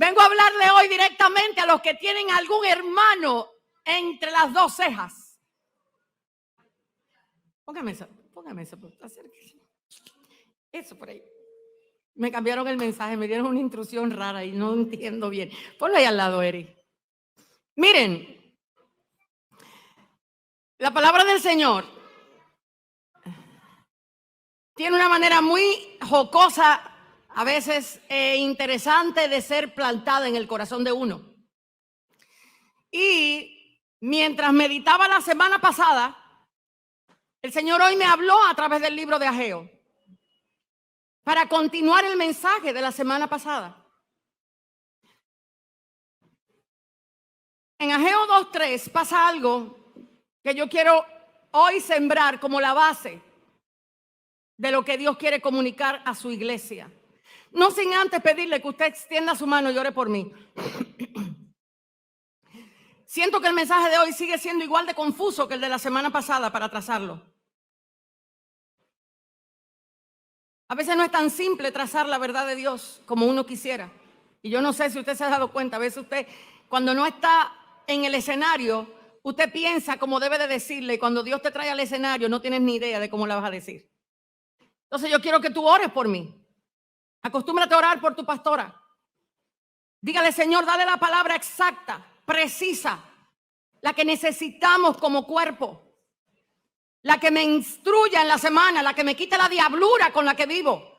Vengo a hablarle hoy directamente a los que tienen algún hermano entre las dos cejas. Póngame eso. Eso por ahí. Me cambiaron el mensaje, me dieron una instrucción rara y no entiendo bien. Ponlo ahí al lado, Eri. Miren, la palabra del Señor tiene una manera muy jocosa, a veces interesante de ser plantada en el corazón de uno. Y mientras meditaba la semana pasada, el Señor hoy me habló a través del libro de Ageo para continuar el mensaje de la semana pasada. En Ageo 2:3 pasa algo que yo quiero hoy sembrar como la base de lo que Dios quiere comunicar a su iglesia. No sin antes pedirle que usted extienda su mano y ore por mí. Siento que el mensaje de hoy sigue siendo igual de confuso que el de la semana pasada para trazarlo. A veces no es tan simple trazar la verdad de Dios como uno quisiera. Y yo no sé si usted se ha dado cuenta, a veces usted cuando no está en el escenario, usted piensa como debe de decirle y cuando Dios te trae al escenario no tienes ni idea de cómo la vas a decir. Entonces yo quiero que tú ores por mí. Acostúmbrate a orar por tu pastora. Dígale, Señor, dale la palabra exacta, precisa, la que necesitamos como cuerpo, la que me instruya en la semana, la que me quite la diablura con la que vivo.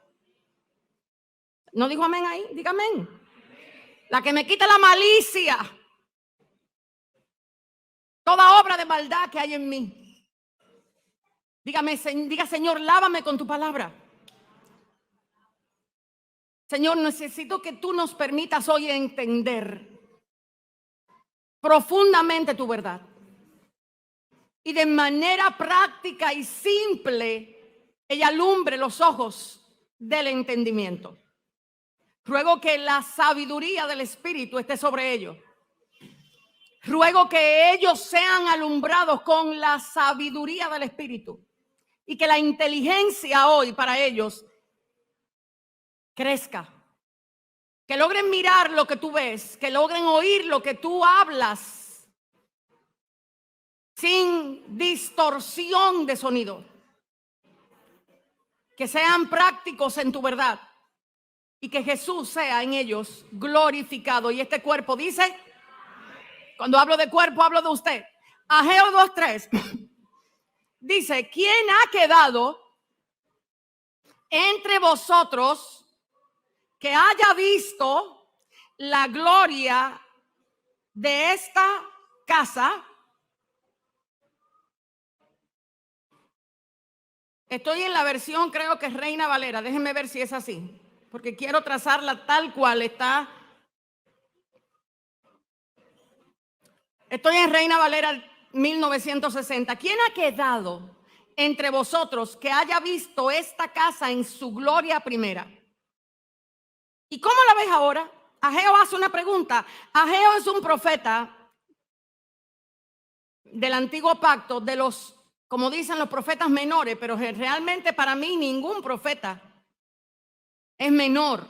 ¿No dijo amén ahí? Diga amén. La que me quite la malicia, toda obra de maldad que hay en mí. Diga, Señor, lávame con tu palabra. Señor, necesito que tú nos permitas hoy entender profundamente tu verdad. Y de manera práctica y simple, ella alumbre los ojos del entendimiento. Ruego que la sabiduría del Espíritu esté sobre ellos. Ruego que ellos sean alumbrados con la sabiduría del Espíritu. Y que la inteligencia hoy para ellos crezca. Que logren mirar lo que tú ves, que logren oír lo que tú hablas, sin distorsión de sonido. Que sean prácticos en tu verdad y que Jesús sea en ellos glorificado. Y este cuerpo dice, cuando hablo de cuerpo, hablo de usted. Ageo 2:3 dice, ¿quién ha quedado entre vosotros que haya visto la gloria de esta casa? Estoy en la versión, creo que es Reina Valera. Déjenme ver si es así, porque quiero trazarla tal cual está. Estoy en Reina Valera 1960. ¿Quién ha quedado entre vosotros que haya visto esta casa en su gloria primera? ¿Y cómo la ves ahora? Ageo hace una pregunta. Ageo es un profeta del antiguo pacto, de los, como dicen los profetas menores, pero realmente para mí ningún profeta es menor.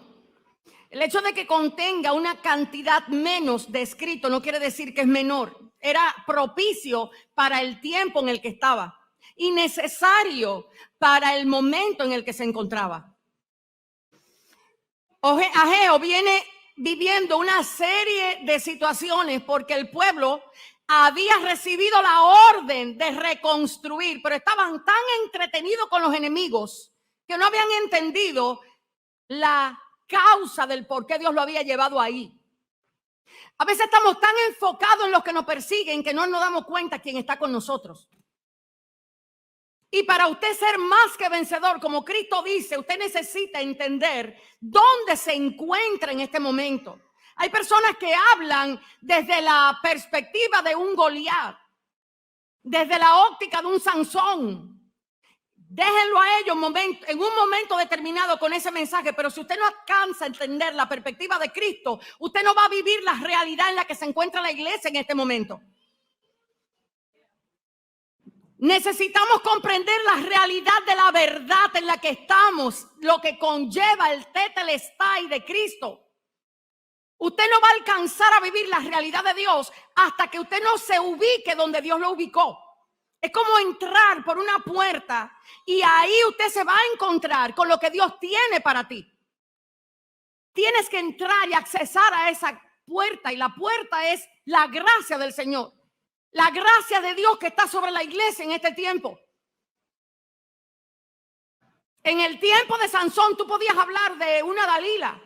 El hecho de que contenga una cantidad menos de escrito no quiere decir que es menor. Era propicio para el tiempo en el que estaba y necesario para el momento en el que se encontraba. Ageo viene viviendo una serie de situaciones porque el pueblo había recibido la orden de reconstruir, pero estaban tan entretenidos con los enemigos que no habían entendido la causa del por qué Dios lo había llevado ahí. A veces estamos tan enfocados en los que nos persiguen que no nos damos cuenta quién está con nosotros. Y para usted ser más que vencedor, como Cristo dice, usted necesita entender dónde se encuentra en este momento. Hay personas que hablan desde la perspectiva de un Goliat, desde la óptica de un Sansón. Déjenlo a ellos en un momento determinado con ese mensaje, pero si usted no alcanza a entender la perspectiva de Cristo, usted no va a vivir la realidad en la que se encuentra la iglesia en este momento. Necesitamos comprender la realidad de la verdad en la que estamos, lo que conlleva el tetelestai de Cristo. Usted no va a alcanzar a vivir la realidad de Dios hasta que usted no se ubique donde Dios lo ubicó. Es como entrar por una puerta y ahí usted se va a encontrar con lo que Dios tiene para ti. Tienes que entrar y accesar a esa puerta, y la puerta es la gracia del Señor. La gracia de Dios que está sobre la iglesia en este tiempo. En el tiempo de Sansón tú podías hablar de una Dalila,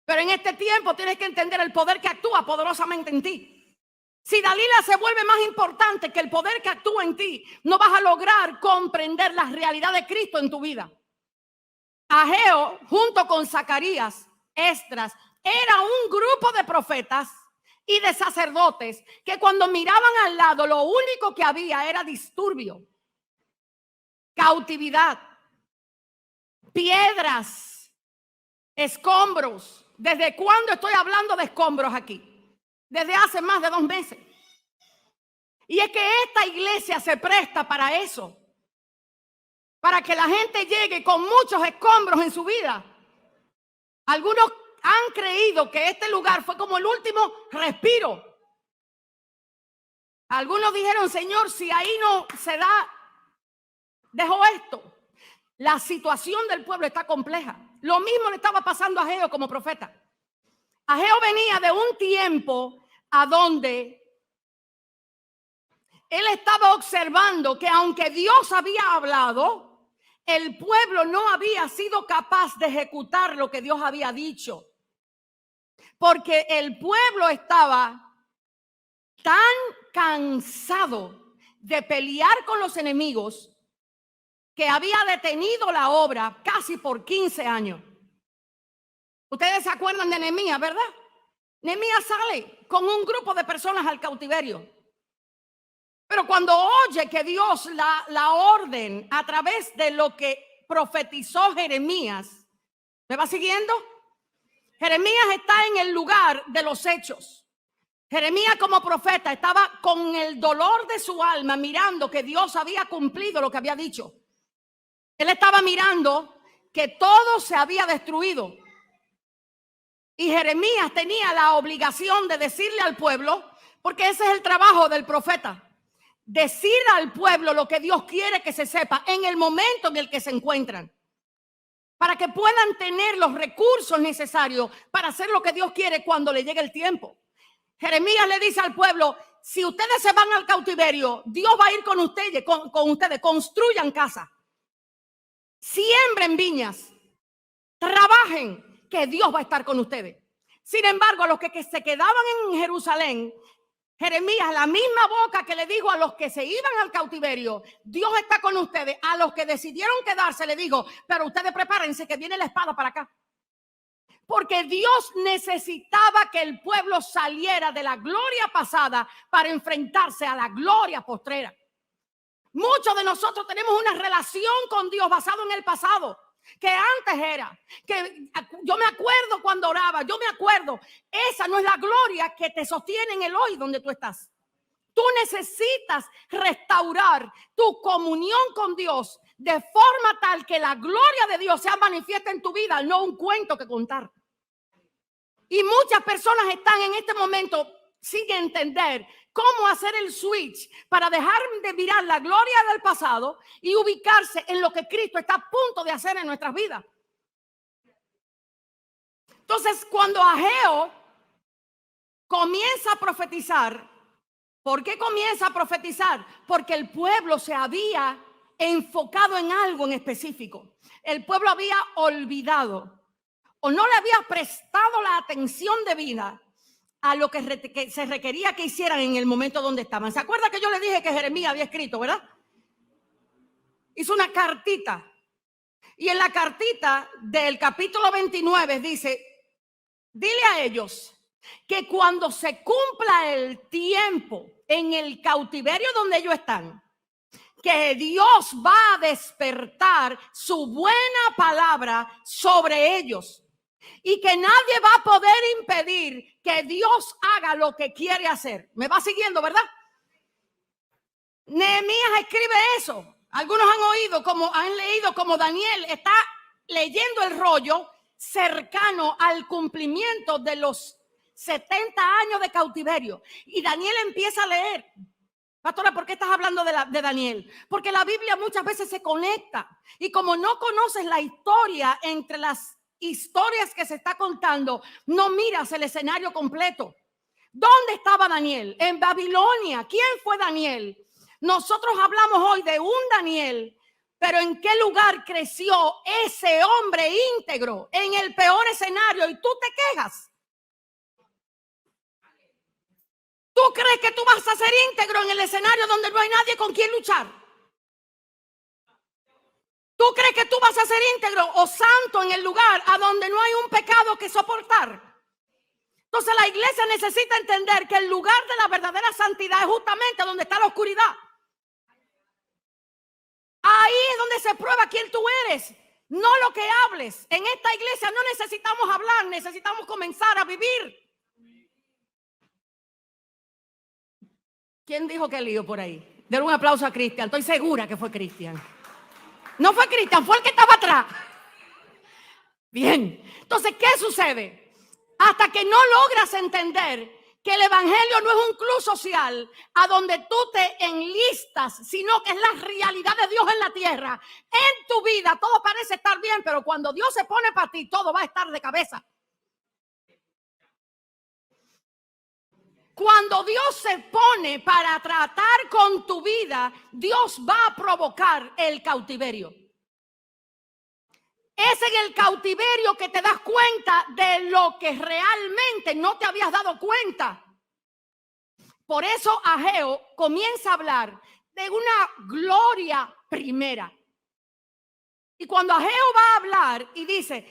pero en este tiempo tienes que entender el poder que actúa poderosamente en ti. Si Dalila se vuelve más importante que el poder que actúa en ti, no vas a lograr comprender la realidad de Cristo en tu vida. Ageo, junto con Zacarías, Esdras, era un grupo de profetas y de sacerdotes que cuando miraban al lado, lo único que había era disturbio, cautividad, piedras, escombros. ¿Desde cuándo estoy hablando de escombros aquí? Desde hace más de 2 meses. Y es que esta iglesia se presta para eso. Para que la gente llegue con muchos escombros en su vida. Algunos han creído que este lugar fue como el último respiro. Algunos dijeron, Señor, si ahí no se da, dejo esto. La situación del pueblo está compleja. Lo mismo le estaba pasando a Ageo como profeta. Ageo venía de un tiempo a donde él estaba observando que aunque Dios había hablado, el pueblo no había sido capaz de ejecutar lo que Dios había dicho. Porque el pueblo estaba tan cansado de pelear con los enemigos que había detenido la obra casi por 15 años. Ustedes se acuerdan de Nehemías, ¿verdad? Nehemías sale con un grupo de personas al cautiverio. Pero cuando oye que Dios la orden a través de lo que profetizó Jeremías, ¿me va siguiendo? Jeremías está en el lugar de los hechos. Jeremías como profeta estaba con el dolor de su alma mirando que Dios había cumplido lo que había dicho. Él estaba mirando que todo se había destruido. Y Jeremías tenía la obligación de decirle al pueblo, porque ese es el trabajo del profeta, decir al pueblo lo que Dios quiere que se sepa en el momento en el que se encuentran, para que puedan tener los recursos necesarios para hacer lo que Dios quiere cuando le llegue el tiempo. Jeremías le dice al pueblo, si ustedes se van al cautiverio, Dios va a ir con ustedes, construyan casa, siembren viñas, trabajen, que Dios va a estar con ustedes. Sin embargo, a los que se quedaban en Jerusalén, Jeremías, la misma boca que le dijo a los que se iban al cautiverio, Dios está con ustedes. A los que decidieron quedarse le dijo, pero ustedes prepárense que viene la espada para acá. Porque Dios necesitaba que el pueblo saliera de la gloria pasada para enfrentarse a la gloria postrera. Muchos de nosotros tenemos una relación con Dios basado en el pasado, que antes era, que yo me acuerdo cuando oraba, yo me acuerdo, esa no es la gloria que te sostiene en el hoy donde tú estás. Tú necesitas restaurar tu comunión con Dios de forma tal que la gloria de Dios sea manifiesta en tu vida, no un cuento que contar. Y muchas personas están en este momento sin entender cómo hacer el switch para dejar de mirar la gloria del pasado y ubicarse en lo que Cristo está a punto de hacer en nuestras vidas. Entonces, cuando Ageo comienza a profetizar, ¿por qué comienza a profetizar? Porque el pueblo se había enfocado en algo en específico. El pueblo había olvidado o no le había prestado la atención debida a lo que se requería que hicieran en el momento donde estaban. ¿Se acuerda que yo le dije que Jeremías había escrito, verdad? Hizo una cartita. Y en la cartita del capítulo 29 dice, dile a ellos que cuando se cumpla el tiempo en el cautiverio donde ellos están, que Dios va a despertar su buena palabra sobre ellos. Y que nadie va a poder impedir que Dios haga lo que quiere hacer. ¿Me va siguiendo, verdad? Nehemías escribe eso. Algunos han leído como Daniel está leyendo el rollo cercano al cumplimiento de los 70 años de cautiverio. Y Daniel empieza a leer. Pastora, ¿por qué estás hablando de Daniel? Porque la Biblia muchas veces se conecta. Y como no conoces la historia entre las historias que se está contando, no miras el escenario completo. ¿Dónde estaba Daniel? En Babilonia. ¿Quién fue Daniel? Nosotros hablamos hoy de un Daniel, pero ¿en qué lugar creció ese hombre íntegro? En el peor escenario, y tú te quejas. ¿Tú crees que tú vas a ser íntegro en el escenario donde no hay nadie con quien luchar? ¿Tú crees que tú vas a ser íntegro o santo en el lugar a donde no hay un pecado que soportar? Entonces la iglesia necesita entender que el lugar de la verdadera santidad es justamente donde está la oscuridad. Ahí es donde se prueba quién tú eres, no lo que hables. En esta iglesia no necesitamos hablar, necesitamos comenzar a vivir. ¿Quién dijo que lío por ahí? Denle un aplauso a Cristian. Estoy segura que fue Cristian. No fue Cristian, fue el que estaba atrás. Bien. Entonces, ¿qué sucede? Hasta que no logras entender que el evangelio no es un club social a donde tú te enlistas, sino que es la realidad de Dios en la tierra. En tu vida todo parece estar bien, pero cuando Dios se pone para ti, todo va a estar de cabeza. Cuando Dios se pone para tratar con tu vida, Dios va a provocar el cautiverio. Es en el cautiverio que te das cuenta de lo que realmente no te habías dado cuenta. Por eso Ageo comienza a hablar de una gloria primera. Y cuando Ageo va a hablar y dice,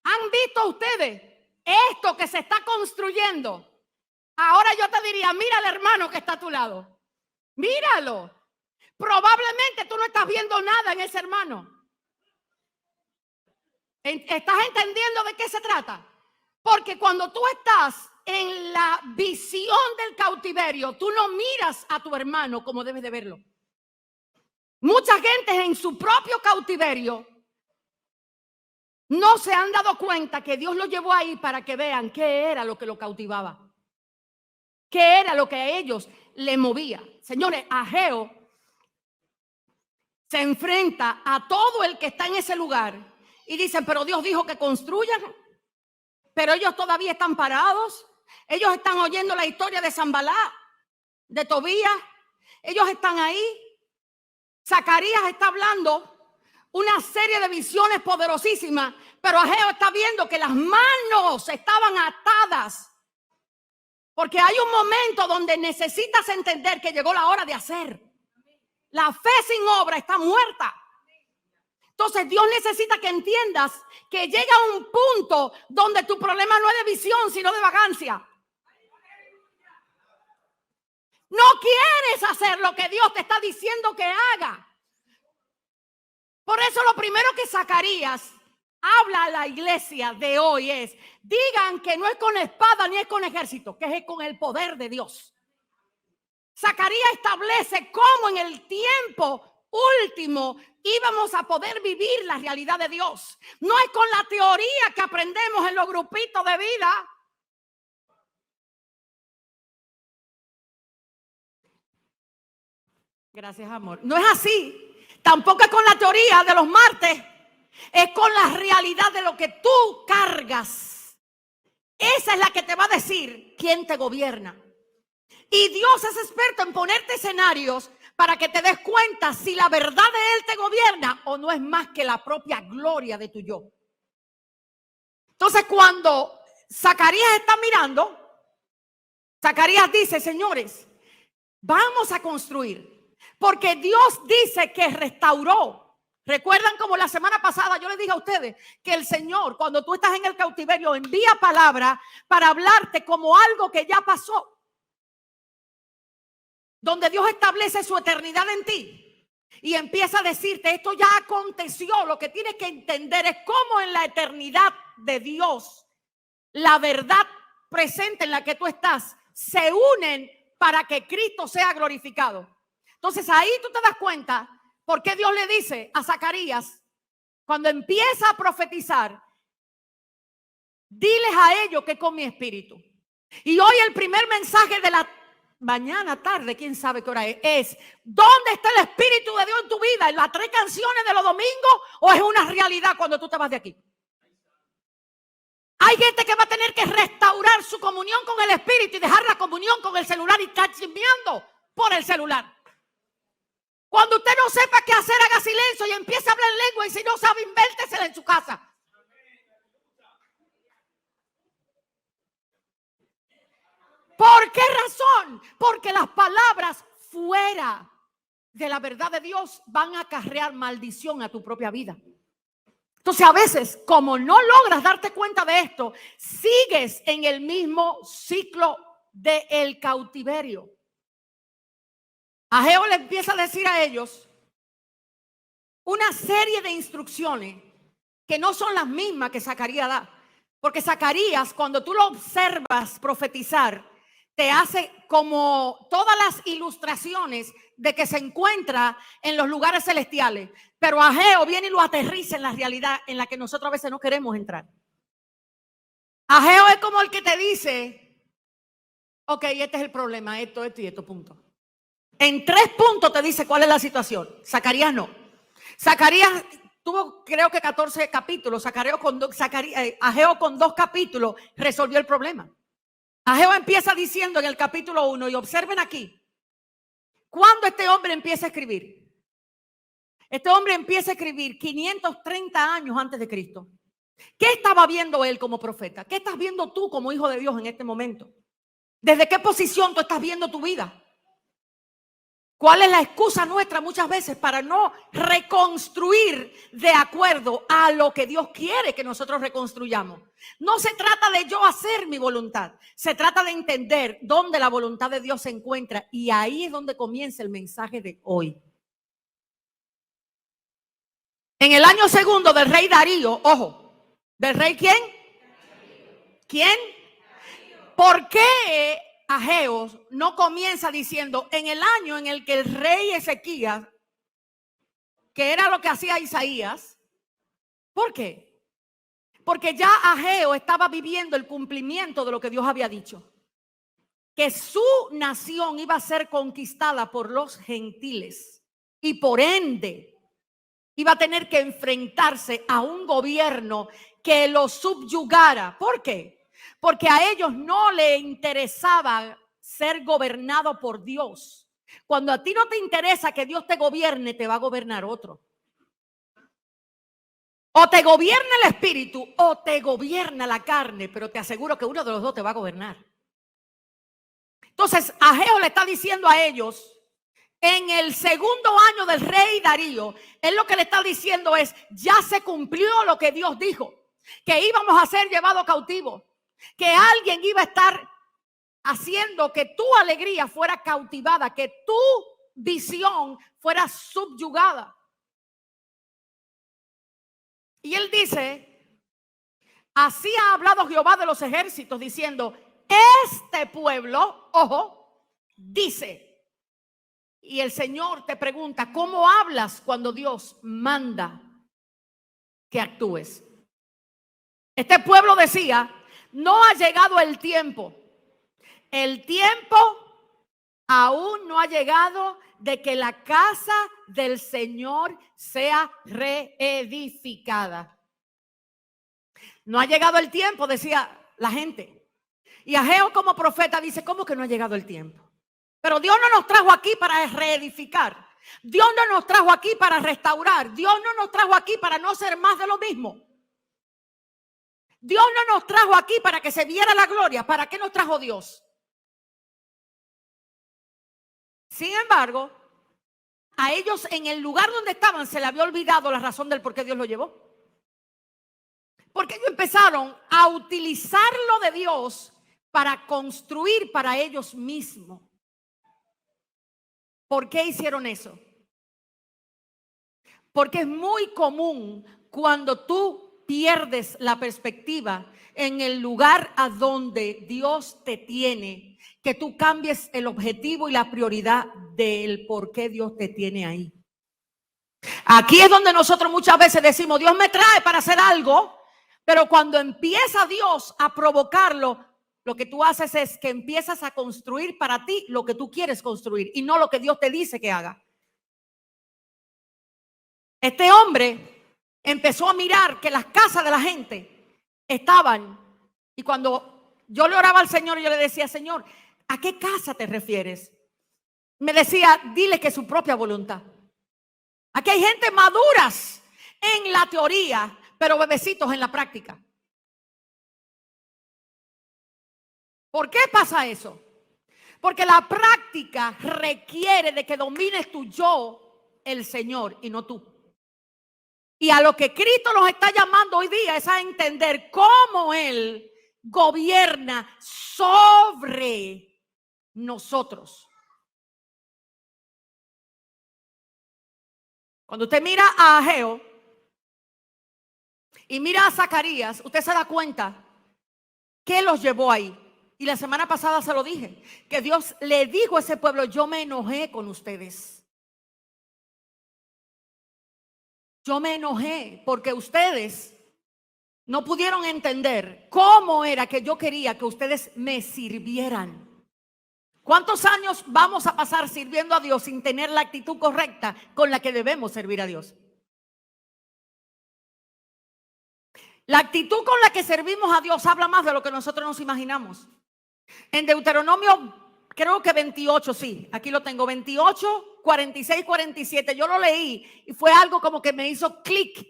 ¿han visto ustedes esto que se está construyendo? Ahora yo te diría, mira al hermano que está a tu lado. Míralo. Probablemente tú no estás viendo nada en ese hermano. ¿Estás entendiendo de qué se trata? Porque cuando tú estás en la visión del cautiverio, tú no miras a tu hermano como debes de verlo. Mucha gente en su propio cautiverio no se han dado cuenta que Dios lo llevó ahí para que vean qué era lo que lo cautivaba. ¿Qué era lo que a ellos le movía? Señores, Ageo se enfrenta a todo el que está en ese lugar y dicen, pero Dios dijo que construyan, pero ellos todavía están parados. Ellos están oyendo la historia de Sanballat, de Tobías. Ellos están ahí. Zacarías está hablando una serie de visiones poderosísimas, pero Ageo está viendo que las manos estaban atadas. Porque hay un momento donde necesitas entender que llegó la hora de hacer. La fe sin obra está muerta. Entonces Dios necesita que entiendas que llega un punto donde tu problema no es de visión, sino de vagancia. No quieres hacer lo que Dios te está diciendo que haga. Por eso lo primero que Zacarías habla a la iglesia de hoy es, digan que no es con espada ni es con ejército, que es con el poder de Dios. Zacarías establece cómo en el tiempo último íbamos a poder vivir la realidad de Dios. No es con la teoría que aprendemos en los grupitos de vida. Gracias, amor. No es así. Tampoco es con la teoría de los martes. Es con la realidad de lo que tú cargas. Esa es la que te va a decir quién te gobierna. Y Dios es experto en ponerte escenarios para que te des cuenta si la verdad de Él te gobierna o no es más que la propia gloria de tu yo. Entonces, cuando Zacarías está mirando, Zacarías dice, señores, vamos a construir. Porque Dios dice que restauró. Recuerdan como la semana pasada yo les dije a ustedes que el Señor, cuando tú estás en el cautiverio, envía palabra para hablarte como algo que ya pasó. Donde Dios establece su eternidad en ti y empieza a decirte, esto ya aconteció. Lo que tienes que entender es cómo en la eternidad de Dios, la verdad presente en la que tú estás, se unen para que Cristo sea glorificado. Entonces ahí tú te das cuenta por qué Dios le dice a Zacarías, cuando empieza a profetizar, diles a ellos que con mi espíritu. Y hoy el primer mensaje de la mañana, tarde, quién sabe qué hora es ¿dónde está el Espíritu de Dios en tu vida? ¿En las 3 canciones de los domingos o es una realidad cuando tú te vas de aquí? Hay gente que va a tener que restaurar su comunión con el Espíritu y dejar la comunión con el celular y estar chismeando por el celular. Cuando usted no sepa qué hacer, haga silencio y empiece a hablar en lengua, y si no sabe, invéntesela en su casa. ¿Por qué razón? Porque las palabras fuera de la verdad de Dios van a acarrear maldición a tu propia vida. Entonces, a veces, como no logras darte cuenta de esto, sigues en el mismo ciclo del cautiverio. Ageo le empieza a decir a ellos una serie de instrucciones que no son las mismas que Zacarías da. Porque Zacarías, cuando tú lo observas profetizar, te hace como todas las ilustraciones de que se encuentra en los lugares celestiales. Pero Ageo viene y lo aterriza en la realidad en la que nosotros a veces no queremos entrar. Ageo es como el que te dice, ok, este es el problema, esto y esto, punto. En 3 puntos te dice cuál es la situación. Zacarías no. Zacarías tuvo creo que 14 capítulos. Ageo con 2 capítulos resolvió el problema. Ageo empieza diciendo en el capítulo 1, y observen aquí, cuando este hombre empieza a escribir. Este hombre empieza a escribir 530 años antes de Cristo. ¿Qué estaba viendo él como profeta? ¿Qué estás viendo tú como hijo de Dios en este momento? ¿Desde qué posición tú estás viendo tu vida? ¿Cuál es la excusa nuestra muchas veces para no reconstruir de acuerdo a lo que Dios quiere que nosotros reconstruyamos? No se trata de yo hacer mi voluntad, se trata de entender dónde la voluntad de Dios se encuentra, y ahí es donde comienza el mensaje de hoy. En el año 2 del rey Darío, ojo, ¿del rey quién? ¿Quién? ¿Por qué Ageo no comienza diciendo en el año en el que el rey Ezequías, que era lo que hacía Isaías? ¿Por qué? Porque ya Ageo estaba viviendo el cumplimiento de lo que Dios había dicho, que su nación iba a ser conquistada por los gentiles y por ende iba a tener que enfrentarse a un gobierno que lo subyugara. ¿Por qué? Porque a ellos no le interesaba ser gobernado por Dios. Cuando a ti no te interesa que Dios te gobierne, te va a gobernar otro. O te gobierna el espíritu o te gobierna la carne, pero te aseguro que uno de los dos te va a gobernar. Entonces, Ageo le está diciendo a ellos, en el 2º año del rey Darío, él lo que le está diciendo es, ya se cumplió lo que Dios dijo, que íbamos a ser llevados cautivos, que alguien iba a estar haciendo que tu alegría fuera cautivada, que tu visión fuera subyugada. Y él dice, así ha hablado Jehová de los ejércitos, diciendo, este pueblo, ojo, dice. Y el Señor te pregunta, ¿cómo hablas cuando Dios manda que actúes? Este pueblo decía, no ha llegado el tiempo. El tiempo aún no ha llegado de que la casa del Señor sea reedificada. No ha llegado el tiempo, decía la gente. Y Ageo como profeta dice, ¿cómo que no ha llegado el tiempo? Pero Dios no nos trajo aquí para reedificar. Dios no nos trajo aquí para restaurar. Dios no nos trajo aquí para no ser más de lo mismo. Dios no nos trajo aquí para que se viera la gloria. ¿Para qué nos trajo Dios? Sin embargo, a ellos en el lugar donde estaban se le había olvidado la razón del por qué Dios lo llevó. Porque ellos empezaron a utilizar lo de Dios para construir para ellos mismos. ¿Por qué hicieron eso? Porque es muy común cuando tú pierdes la perspectiva en el lugar a donde Dios te tiene, que tú cambies el objetivo y la prioridad del por qué Dios te tiene ahí. Aquí es donde nosotros muchas veces decimos, Dios me trae para hacer algo, pero cuando empieza Dios a provocarlo, lo que tú haces es que empiezas a construir para ti lo que tú quieres construir y no lo que Dios te dice que haga. Este hombre empezó a mirar que las casas de la gente estaban, y cuando yo le oraba al Señor, yo le decía, Señor, ¿a qué casa te refieres? Me decía, dile que es su propia voluntad. Aquí hay gente maduras en la teoría, pero bebecitos en la práctica. ¿Por qué pasa eso? Porque la práctica requiere de que domines tu yo, el Señor, y no tú. Y a lo que Cristo nos está llamando hoy día es a entender cómo Él gobierna sobre nosotros. Cuando usted mira a Ageo y mira a Zacarías, usted se da cuenta que los llevó ahí. Y la semana pasada se lo dije, que Dios le dijo a ese pueblo, yo me enojé con ustedes. Yo me enojé porque ustedes no pudieron entender cómo era que yo quería que ustedes me sirvieran. ¿Cuántos años vamos a pasar sirviendo a Dios sin tener la actitud correcta con la que debemos servir a Dios? La actitud con la que servimos a Dios habla más de lo que nosotros nos imaginamos. En Deuteronomio, creo que 28, sí, aquí lo tengo, 28, 46, 47, yo lo leí y fue algo como que me hizo clic.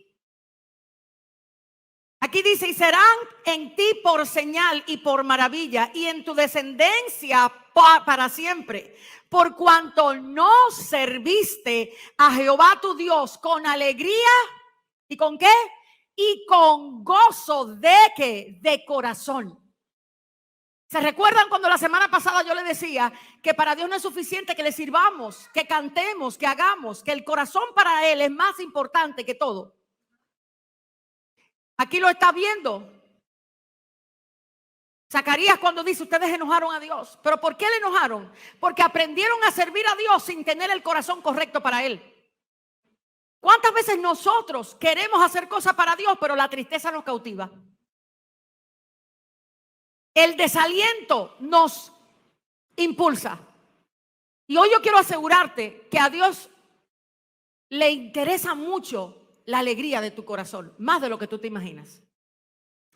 Aquí dice, y serán en ti por señal y por maravilla, y en tu descendencia para siempre, por cuanto no serviste a Jehová tu Dios con alegría, ¿y con qué? Y con gozo de ¿qué? De corazón. ¿Se recuerdan cuando la semana pasada yo le decía que para Dios no es suficiente que le sirvamos, que cantemos, que hagamos, que el corazón para Él es más importante que todo? Aquí lo está viendo Zacarías cuando dice, ustedes enojaron a Dios. ¿Pero por qué le enojaron? Porque aprendieron a servir a Dios sin tener el corazón correcto para Él. ¿Cuántas veces nosotros queremos hacer cosas para Dios, pero la tristeza nos cautiva? El desaliento nos impulsa. Y hoy yo quiero asegurarte que a Dios le interesa mucho la alegría de tu corazón, más de lo que tú te imaginas.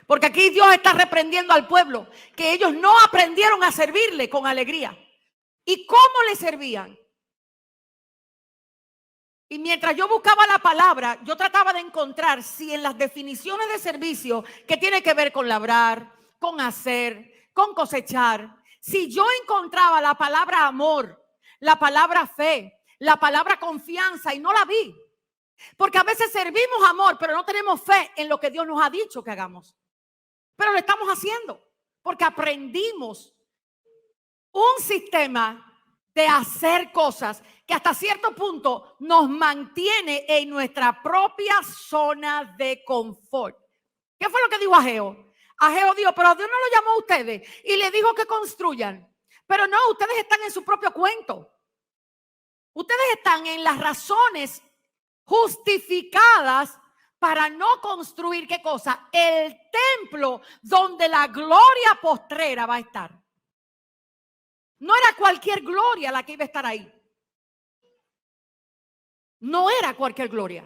Porque aquí Dios está reprendiendo al pueblo que ellos no aprendieron a servirle con alegría. ¿Y cómo le servían? Y mientras yo buscaba la palabra, yo trataba de encontrar si en las definiciones de servicio que tiene que ver con labrar, con hacer, con cosechar, si yo encontraba la palabra amor, la palabra fe, la palabra confianza, y no la vi. Porque a veces servimos amor, pero no tenemos fe en lo que Dios nos ha dicho que hagamos. Pero lo estamos haciendo porque aprendimos un sistema de hacer cosas que hasta cierto punto nos mantiene en nuestra propia zona de confort. ¿Qué fue lo que dijo Ageo? Ageo dijo, pero Dios no lo llamó a ustedes y le dijo que construyan. Pero no, ustedes están en su propio cuento. Ustedes están en las razones justificadas para no construir, ¿qué cosa? El templo donde la gloria postrera va a estar. No era cualquier gloria la que iba a estar ahí. No era cualquier gloria.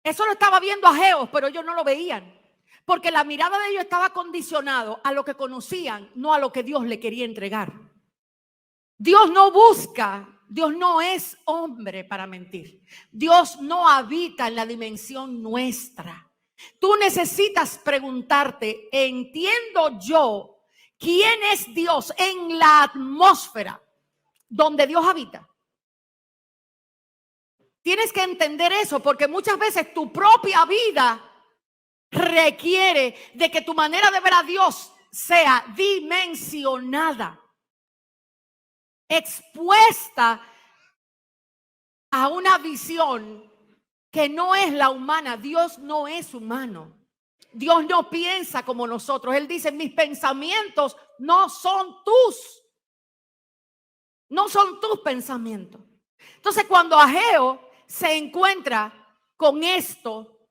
Eso lo estaba viendo Ageo, pero ellos no lo veían. Porque la mirada de ellos estaba condicionado a lo que conocían, no a lo que Dios le quería entregar. Dios no busca. Dios no es hombre para mentir. Dios no habita en la dimensión nuestra. Tú necesitas preguntarte, ¿entiendo yo quién es Dios en la atmósfera donde Dios habita? Tienes que entender eso porque muchas veces tu propia vida requiere de que tu manera de ver a Dios sea dimensionada, expuesta a una visión que no es la humana. Dios no es humano. Dios no piensa como nosotros. Él dice, mis pensamientos no son tus. No son tus pensamientos. Entonces, cuando Ageo se encuentra con esto,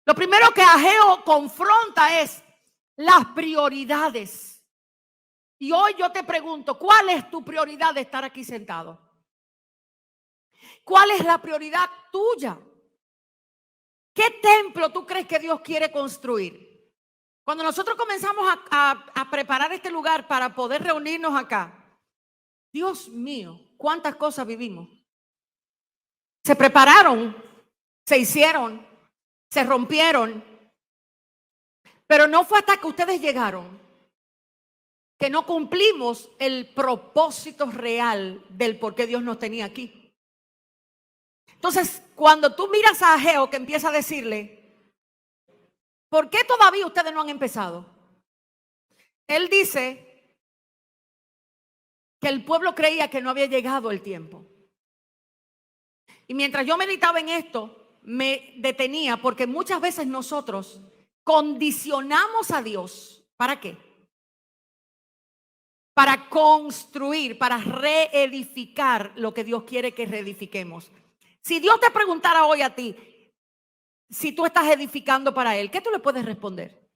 lo primero que Ageo confronta es las prioridades. Y hoy yo te pregunto, ¿cuál es tu prioridad de estar aquí sentado? ¿Cuál es la prioridad tuya? ¿Qué templo tú crees que Dios quiere construir? Cuando nosotros comenzamos a preparar este lugar para poder reunirnos acá, Dios mío, cuántas cosas vivimos. Se prepararon, se hicieron, se rompieron, pero no fue hasta que ustedes llegaron que no cumplimos el propósito real del por qué Dios nos tenía aquí. Entonces, cuando tú miras a Ageo que empieza a decirle, ¿por qué todavía ustedes no han empezado? Él dice que el pueblo creía que no había llegado el tiempo. Y mientras yo meditaba en esto, me detenía porque muchas veces nosotros condicionamos a Dios. ¿Para qué? Para construir, para reedificar lo que Dios quiere que reedifiquemos. Si Dios te preguntara hoy a ti si tú estás edificando para Él, ¿qué tú le puedes responder?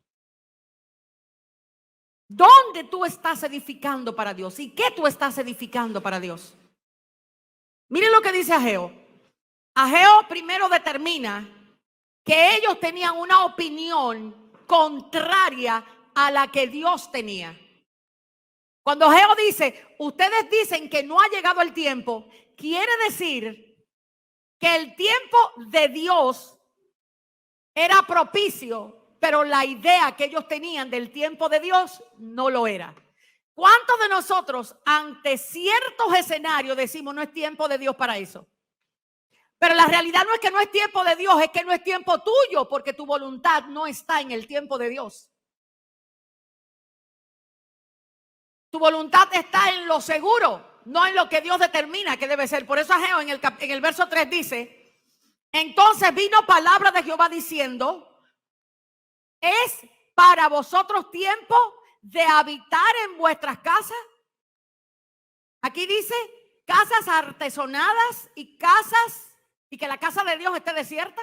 ¿Dónde tú estás edificando para Dios? ¿Y qué tú estás edificando para Dios? Miren lo que dice Ageo. Ageo primero determina que ellos tenían una opinión contraria a la que Dios tenía. Cuando Ageo dice, ustedes dicen que no ha llegado el tiempo, quiere decir que el tiempo de Dios era propicio, pero la idea que ellos tenían del tiempo de Dios no lo era. ¿Cuántos de nosotros ante ciertos escenarios decimos no es tiempo de Dios para eso? Pero la realidad no es que no es tiempo de Dios, es que no es tiempo tuyo, porque tu voluntad no está en el tiempo de Dios. Tu voluntad está en lo seguro, no en lo que Dios determina que debe ser. Por eso Ageo en el verso 3 dice, entonces vino palabra de Jehová diciendo, ¿es para vosotros tiempo de habitar en vuestras casas? Aquí dice, casas artesonadas y casas, y que la casa de Dios esté desierta.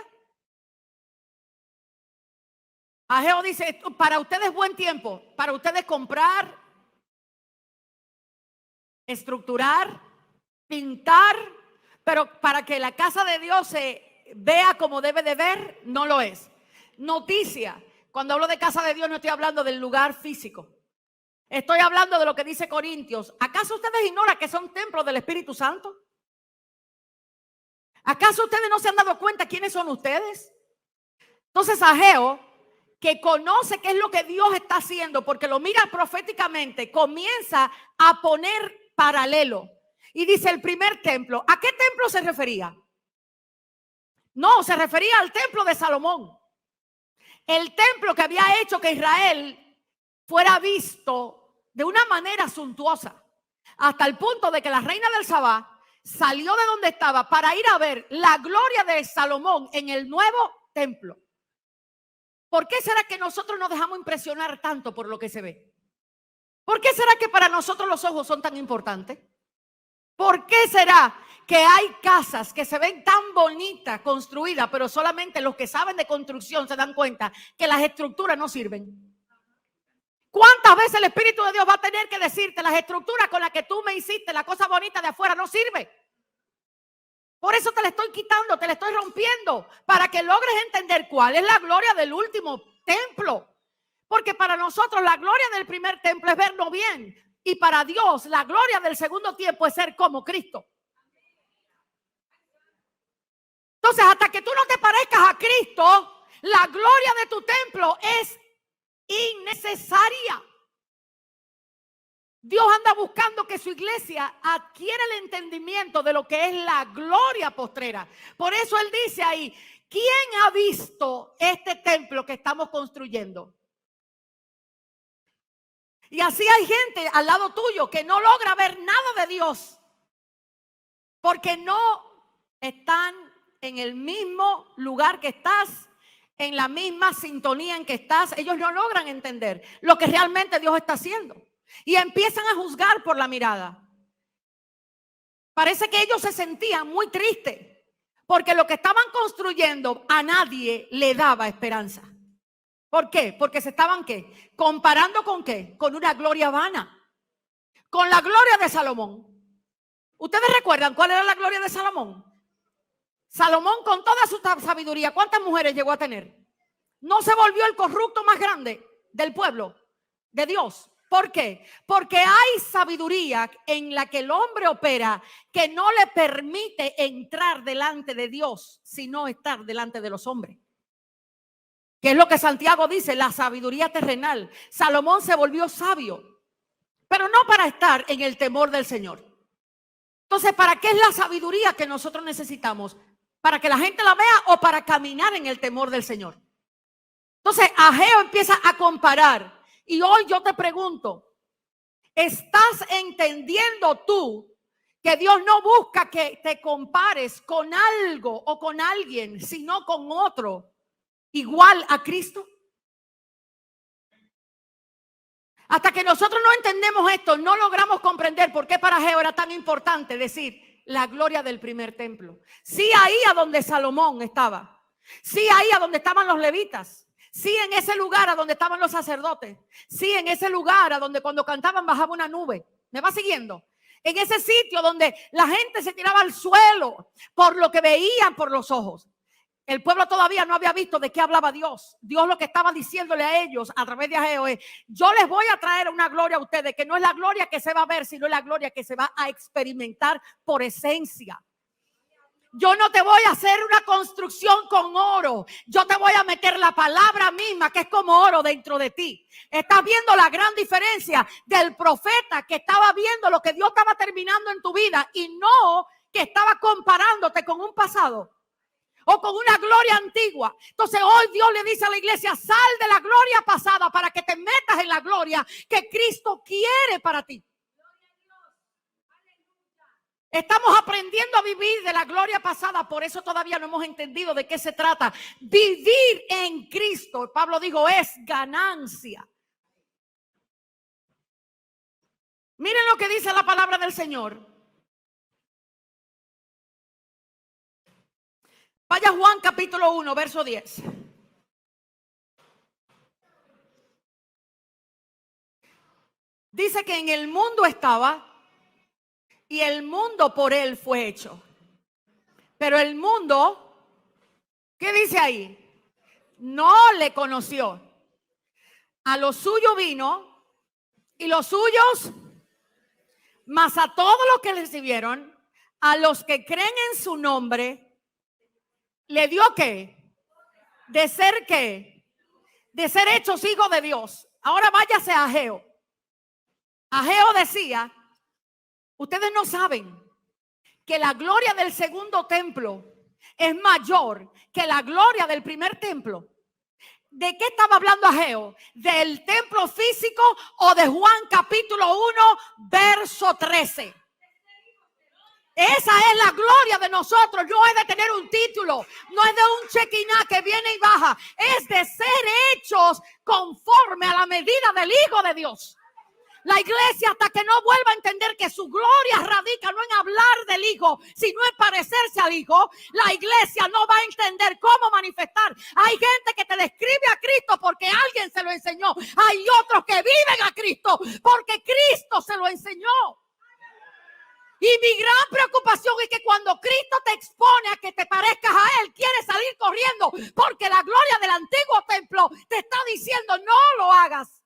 Ageo dice, para ustedes buen tiempo, para ustedes comprar, estructurar, pintar, pero para que la casa de Dios se vea como debe de ver, no lo es. Noticia, cuando hablo de casa de Dios no estoy hablando del lugar físico. Estoy hablando de lo que dice Corintios. ¿Acaso ustedes ignoran que son templos del Espíritu Santo? ¿Acaso ustedes no se han dado cuenta quiénes son ustedes? Entonces Ageo, que conoce qué es lo que Dios está haciendo, porque lo mira proféticamente, comienza a poner paralelo. Y dice el primer templo. ¿A qué templo se refería? No, se refería al templo de Salomón. El templo que había hecho que Israel fuera visto de una manera suntuosa. Hasta el punto de que la reina del Sabá salió de donde estaba para ir a ver la gloria de Salomón en el nuevo templo. ¿Por qué será que nosotros nos dejamos impresionar tanto por lo que se ve? ¿Por qué será que para nosotros los ojos son tan importantes? ¿Por qué será que hay casas que se ven tan bonitas, construidas, pero solamente los que saben de construcción se dan cuenta que las estructuras no sirven? ¿Cuántas veces el Espíritu de Dios va a tener que decirte las estructuras con las que tú me hiciste, la cosa bonita de afuera no sirve? Por eso te la estoy quitando, te la estoy rompiendo, para que logres entender cuál es la gloria del último templo. Porque para nosotros la gloria del primer templo es vernos bien. Y para Dios la gloria del segundo tiempo es ser como Cristo. Entonces, hasta que tú no te parezcas a Cristo, la gloria de tu templo es innecesaria. Dios anda buscando que su iglesia adquiera el entendimiento de lo que es la gloria postrera. Por eso Él dice ahí, ¿quién ha visto este templo que estamos construyendo? Y así hay gente al lado tuyo que no logra ver nada de Dios porque no están en el mismo lugar que estás, en la misma sintonía en que estás. Ellos no logran entender lo que realmente Dios está haciendo y empiezan a juzgar por la mirada. Parece que ellos se sentían muy tristes porque lo que estaban construyendo a nadie le daba esperanza. ¿Por qué? Porque se estaban ¿qué? Comparando con ¿qué? Con una gloria vana. con la gloria de Salomón. ¿Ustedes recuerdan cuál era la gloria de Salomón? Salomón, con toda su sabiduría, ¿cuántas mujeres llegó a tener? No se volvió el corrupto más grande del pueblo de Dios. ¿Por qué? Porque hay sabiduría en la que el hombre opera que no le permite entrar delante de Dios, sino estar delante de los hombres. Que es lo que Santiago dice, la sabiduría terrenal. Salomón se volvió sabio, pero no para estar en el temor del Señor. Entonces, ¿para qué es la sabiduría que nosotros necesitamos? ¿Para que la gente la vea o para caminar en el temor del Señor? Entonces, Ageo empieza a comparar. Y hoy yo te pregunto, ¿estás entendiendo tú que Dios no busca que te compares con algo o con alguien, sino con otro igual a Cristo? Hasta que nosotros no entendemos esto, no logramos comprender por qué para Ageo era tan importante decir la gloria del primer templo. Sí, ahí a donde Salomón estaba. Sí, ahí a donde estaban los levitas. Sí, en ese lugar a donde estaban los sacerdotes. Sí, en ese lugar a donde cuando cantaban bajaba una nube. ¿Me va siguiendo? En ese sitio donde la gente se tiraba al suelo por lo que veían por los ojos. El pueblo todavía no había visto de qué hablaba Dios. Dios lo que estaba diciéndole a ellos a través de Ageo es: yo les voy a traer una gloria a ustedes que no es la gloria que se va a ver, sino la gloria que se va a experimentar por esencia. Yo no te voy a hacer una construcción con oro. Yo te voy a meter la palabra misma, que es como oro, dentro de ti. Estás viendo la gran diferencia del profeta que estaba viendo lo que Dios estaba terminando en tu vida y no que estaba comparándote con un pasado o con una gloria antigua. Entonces hoy Dios le dice a la iglesia: sal de la gloria pasada para que te metas en la gloria que Cristo quiere para ti. Estamos aprendiendo a vivir de la gloria pasada, por eso todavía no hemos entendido de qué se trata. Vivir en Cristo, Pablo dijo, es ganancia. Miren lo que dice la palabra del Señor. Vaya Juan capítulo 1, verso 10. Dice que en el mundo estaba y el mundo por él fue hecho. Pero el mundo, ¿qué dice ahí? No le conoció. A lo suyo vino y los suyos, mas a todos los que le recibieron, a los que creen en su nombre, le dio ¿qué? De ser ¿qué? De ser hechos hijos de Dios. Ahora váyase a Ageo. Ageo decía: ustedes no saben que la gloria del segundo templo es mayor que la gloria del primer templo. ¿De qué estaba hablando Ageo? ¿Del templo físico o de Juan capítulo 1, verso 13? Esa es la gloria de nosotros. No es de tener un título, no es de un chequiná que viene y baja. Es de ser hechos conforme a la medida del Hijo de Dios. La iglesia, hasta que no vuelva a entender que su gloria radica no en hablar del Hijo, sino en parecerse al Hijo, la iglesia no va a entender cómo manifestar. Hay gente que te describe a Cristo porque alguien se lo enseñó. Hay otros que viven a Cristo porque Cristo se lo enseñó. Y mi gran preocupación es que cuando Cristo te expone a que te parezcas a Él, quieres salir corriendo porque la gloria del antiguo templo te está diciendo: no lo hagas.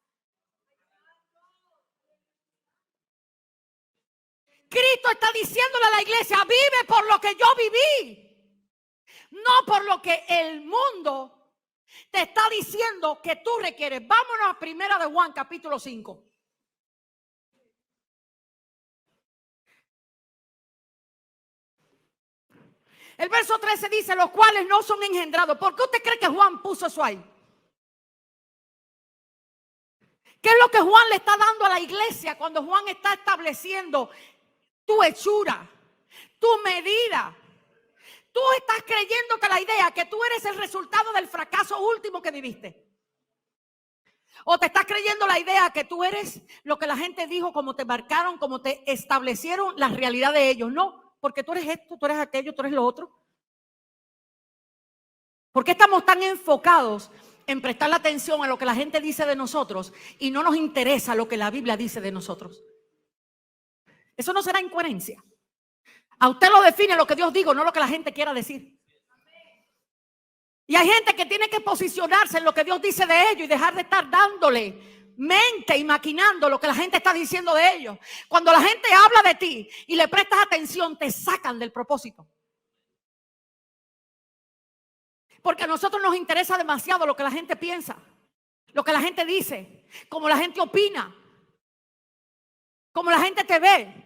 Cristo está diciéndole a la iglesia: vive por lo que yo viví, no por lo que el mundo te está diciendo que tú requieres. Vámonos a primera de Juan capítulo 5. El verso 13 dice: los cuales no son engendrados. ¿Por qué usted cree que Juan puso eso ahí? ¿Qué es lo que Juan le está dando a la iglesia cuando Juan está estableciendo tu hechura, tu medida? Tú estás creyendo que la idea que tú eres el resultado del fracaso último que viviste. O te estás creyendo la idea que tú eres lo que la gente dijo, como te marcaron, como te establecieron la realidad de ellos. No, porque tú eres esto, tú eres aquello, tú eres lo otro. ¿Por qué estamos tan enfocados en prestar la atención a lo que la gente dice de nosotros y no nos interesa lo que la Biblia dice de nosotros? Eso no será incoherencia. A usted lo define lo que Dios dijo, no lo que la gente quiera decir. Y hay gente que tiene que posicionarse en lo que Dios dice de ellos y dejar de estar dándole mente y maquinando lo que la gente está diciendo de ellos. Cuando la gente habla de ti y le prestas atención, te sacan del propósito. Porque a nosotros nos interesa demasiado lo que la gente piensa, lo que la gente dice, cómo la gente opina, cómo la gente te ve.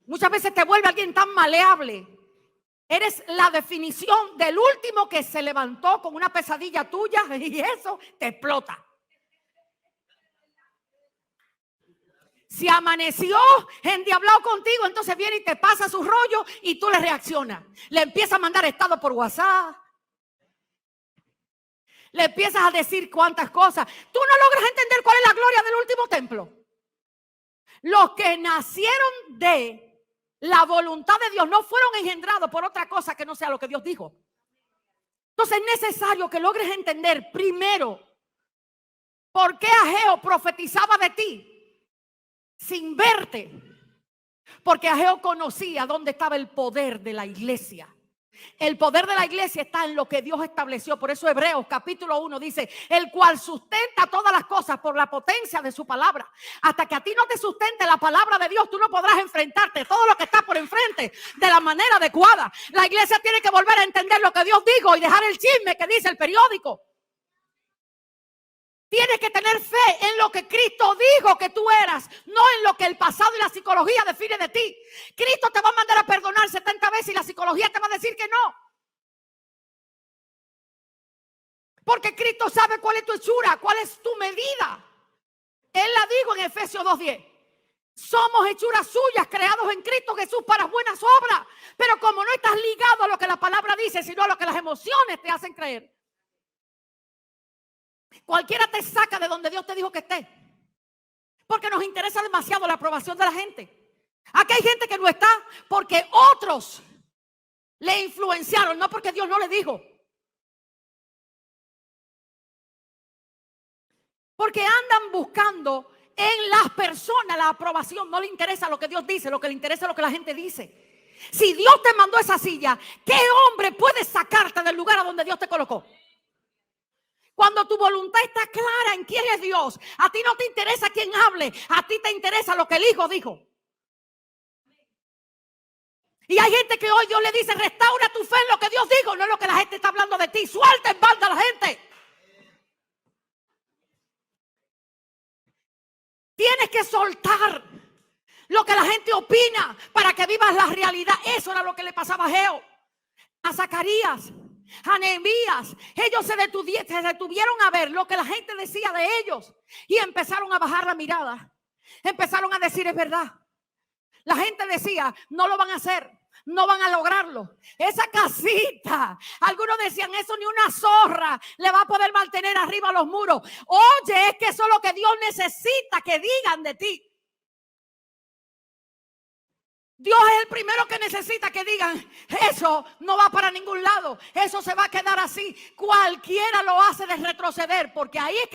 Muchas veces te vuelve alguien tan maleable. Eres la definición del último que se levantó con una pesadilla tuya y eso te explota. Si amaneció endiablado contigo, entonces viene y te pasa su rollo y tú le reaccionas. Le empiezas a mandar estado por WhatsApp. Le empiezas a decir cuántas cosas. Tú no logras entender cuál es la gloria del último templo. Los que nacieron de la voluntad de Dios no fueron engendrados por otra cosa que no sea lo que Dios dijo. Entonces es necesario que logres entender primero por qué Ageo profetizaba de ti sin verte. Porque Ageo conocía dónde estaba el poder de la iglesia. El poder de la iglesia está en lo que Dios estableció. Por eso Hebreos capítulo 1 dice: el cual sustenta todas las cosas por la potencia de su palabra. Hasta que a ti no te sustente la palabra de Dios, tú no podrás enfrentarte todo lo que está por enfrente de la manera adecuada. La iglesia tiene que volver a entender lo que Dios dijo y dejar el chisme que dice el periódico. Tienes que tener fe en lo que Cristo dijo que tú eras, no en lo que el pasado y la psicología define de ti. Cristo te va a mandar a perdonar 70 veces y la psicología te va a decir que no. Porque Cristo sabe cuál es tu hechura, cuál es tu medida. Él la dijo en Efesios 2:10. Somos hechuras suyas, creados en Cristo Jesús para buenas obras. Pero como no estás ligado a lo que la palabra dice, sino a lo que las emociones te hacen creer, cualquiera te saca de donde Dios te dijo que esté. Porque nos interesa demasiado la aprobación de la gente. Aquí hay gente que no está porque otros le influenciaron, no porque Dios no le dijo. Porque andan buscando en las personas la aprobación. No le interesa lo que Dios dice, lo que le interesa es lo que la gente dice. Si Dios te mandó esa silla, ¿qué hombre puede sacarte del lugar a donde Dios te colocó? Cuando tu voluntad está clara en quién es Dios, a ti no te interesa quién hable, a ti te interesa lo que el Hijo dijo. Y hay gente que hoy Dios le dice: restaura tu fe en lo que Dios dijo, no es lo que la gente está hablando de ti. Suelta en banda a la gente. Tienes que soltar lo que la gente opina para que vivas la realidad. Eso era lo que le pasaba a Ageo, a Zacarías, a Nehemías. Ellos se detuvieron a ver lo que la gente decía de ellos y empezaron a bajar la mirada. Empezaron a decir: es verdad. La gente decía: no lo van a hacer, no van a lograrlo. Esa casita, algunos decían: eso ni una zorra le va a poder mantener arriba los muros. Oye, es que eso es lo que Dios necesita que digan de ti. Dios es el primero que necesita que digan: eso no va para ningún lado, eso se va a quedar así. Cualquiera lo hace de retroceder, porque ahí es que